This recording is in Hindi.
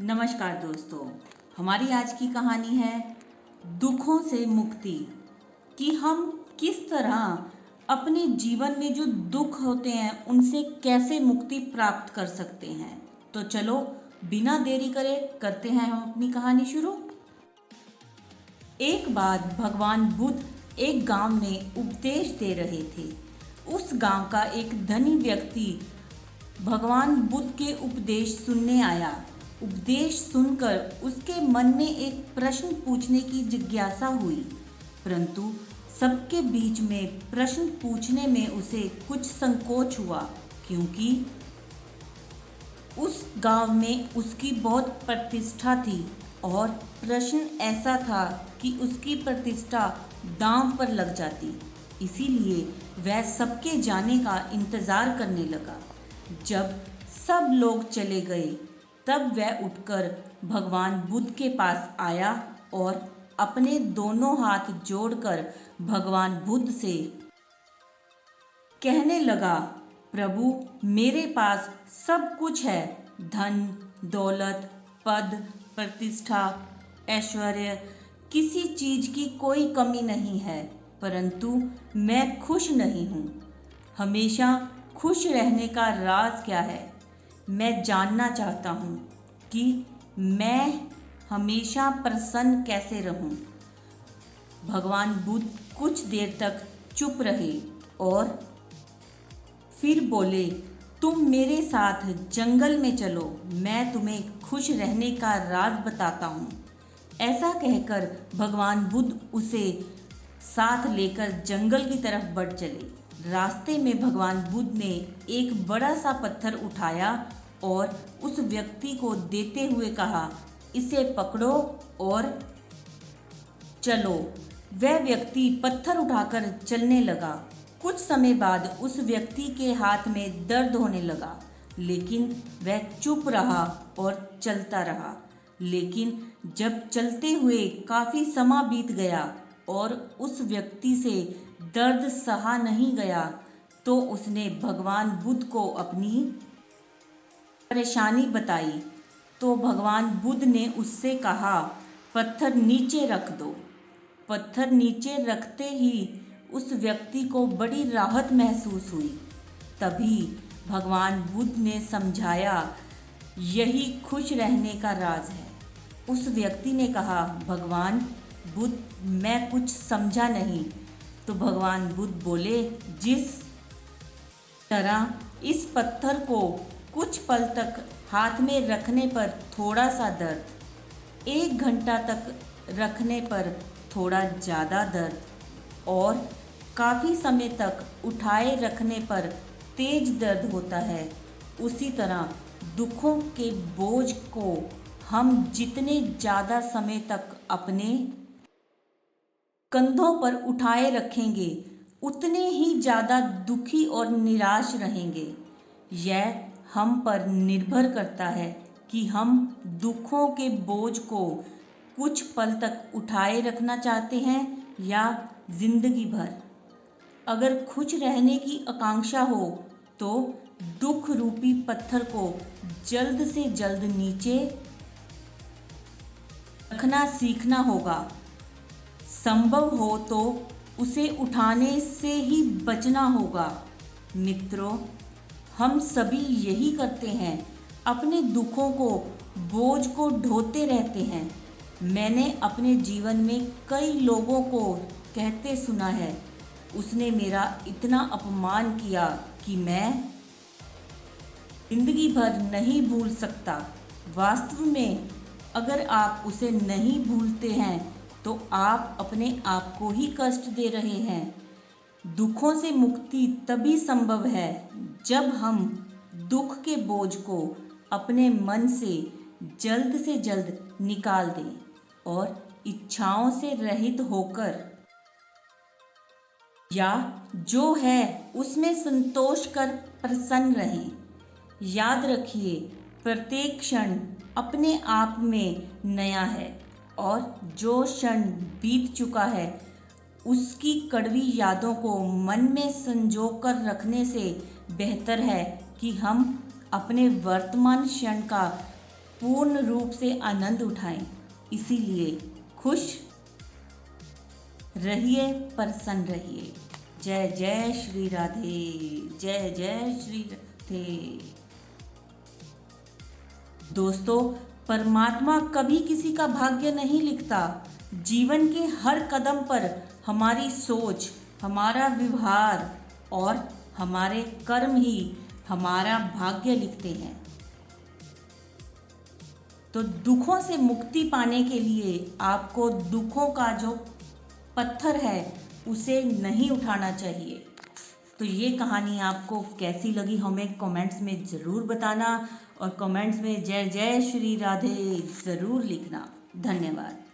नमस्कार दोस्तों, हमारी आज की कहानी है दुखों से मुक्ति। कि हम किस तरह अपने जीवन में जो दुख होते हैं उनसे कैसे मुक्ति प्राप्त कर सकते हैं। तो चलो बिना देरी करे करते हैं हम अपनी कहानी शुरू। एक बार भगवान बुद्ध एक गांव में उपदेश दे रहे थे। उस गांव का एक धनी व्यक्ति भगवान बुद्ध के उपदेश सुनने आया। उपदेश सुनकर उसके मन में एक प्रश्न पूछने की जिज्ञासा हुई, परंतु सबके बीच में प्रश्न पूछने में उसे कुछ संकोच हुआ, क्योंकि उस गांव में उसकी बहुत प्रतिष्ठा थी और प्रश्न ऐसा था कि उसकी प्रतिष्ठा दांव पर लग जाती। इसीलिए वह सबके जाने का इंतज़ार करने लगा। जब सब लोग चले गए तब वह उठकर भगवान बुद्ध के पास आया और अपने दोनों हाथ जोड़कर भगवान बुद्ध से कहने लगा, प्रभु, मेरे पास सब कुछ है, धन दौलत, पद प्रतिष्ठा, ऐश्वर्य, किसी चीज की कोई कमी नहीं है, परंतु मैं खुश नहीं हूँ। हमेशा खुश रहने का राज क्या है? मैं जानना चाहता हूँ कि मैं हमेशा प्रसन्न कैसे रहूँ। भगवान बुद्ध कुछ देर तक चुप रहे और फिर बोले, तुम मेरे साथ जंगल में चलो, मैं तुम्हें खुश रहने का राज बताता हूँ। ऐसा कहकर भगवान बुद्ध उसे साथ लेकर जंगल की तरफ बढ़ चले। रास्ते में भगवान बुद्ध ने एक बड़ा सा पत्थर उठाया और उस व्यक्ति को देते हुए कहा, इसे पकड़ो और चलो। वह व्यक्ति पत्थर उठाकर चलने लगा। कुछ समय बाद उस व्यक्ति के हाथ में दर्द होने लगा, लेकिन वह चुप रहा और चलता रहा। लेकिन जब चलते हुए काफ़ी समय बीत गया और उस व्यक्ति से दर्द सहा नहीं गया, तो उसने भगवान बुद्ध को अपनी परेशानी बताई। तो भगवान बुद्ध ने उससे कहा, पत्थर नीचे रख दो। पत्थर नीचे रखते ही उस व्यक्ति को बड़ी राहत महसूस हुई। तभी भगवान बुद्ध ने समझाया, यही खुश रहने का राज है। उस व्यक्ति ने कहा, भगवान बुद्ध, मैं कुछ समझा नहीं। तो भगवान बुद्ध बोले, जिस तरह इस पत्थर को कुछ पल तक हाथ में रखने पर थोड़ा सा दर्द, 1 घंटा तक रखने पर थोड़ा ज़्यादा दर्द और काफ़ी समय तक उठाए रखने पर तेज दर्द होता है, उसी तरह दुखों के बोझ को हम जितने ज़्यादा समय तक अपने कंधों पर उठाए रखेंगे, उतने ही ज़्यादा दुखी और निराश रहेंगे। यह हम पर निर्भर करता है कि हम दुखों के बोझ को कुछ पल तक उठाए रखना चाहते हैं या जिंदगी भर। अगर खुश रहने की आकांक्षा हो तो दुख रूपी पत्थर को जल्द से जल्द नीचे रखना सीखना होगा। संभव हो तो उसे उठाने से ही बचना होगा। मित्रों, हम सभी यही करते हैं, अपने दुखों को, बोझ को ढोते रहते हैं। मैंने अपने जीवन में कई लोगों को कहते सुना है, उसने मेरा इतना अपमान किया कि मैं जिंदगी भर नहीं भूल सकता। वास्तव में अगर आप उसे नहीं भूलते हैं तो आप अपने आप को ही कष्ट दे रहे हैं। दुखों से मुक्ति तभी संभव है जब हम दुख के बोझ को अपने मन से जल्द निकाल दें और इच्छाओं से रहित होकर या जो है उसमें संतोष कर प्रसन्न रहें। याद रखिए, प्रत्येक क्षण अपने आप में नया है और जो क्षण बीत चुका है उसकी कड़वी यादों को मन में संजो कर रखने से बेहतर है कि हम अपने वर्तमान क्षण का पूर्ण रूप से आनंद उठाएं। इसीलिए खुश रहिए, प्रसन्न रहिए। जय जय श्री राधे, जय जय श्री राधे। दोस्तों, परमात्मा कभी किसी का भाग्य नहीं लिखता। जीवन के हर कदम पर हमारी सोच, हमारा व्यवहार और हमारे कर्म ही हमारा भाग्य लिखते हैं। तो दुखों से मुक्ति पाने के लिए आपको दुखों का जो पत्थर है उसे नहीं उठाना चाहिए। तो ये कहानी आपको कैसी लगी हमें कमेंट्स में ज़रूर बताना और कमेंट्स में जय जय श्री राधे ज़रूर लिखना। धन्यवाद।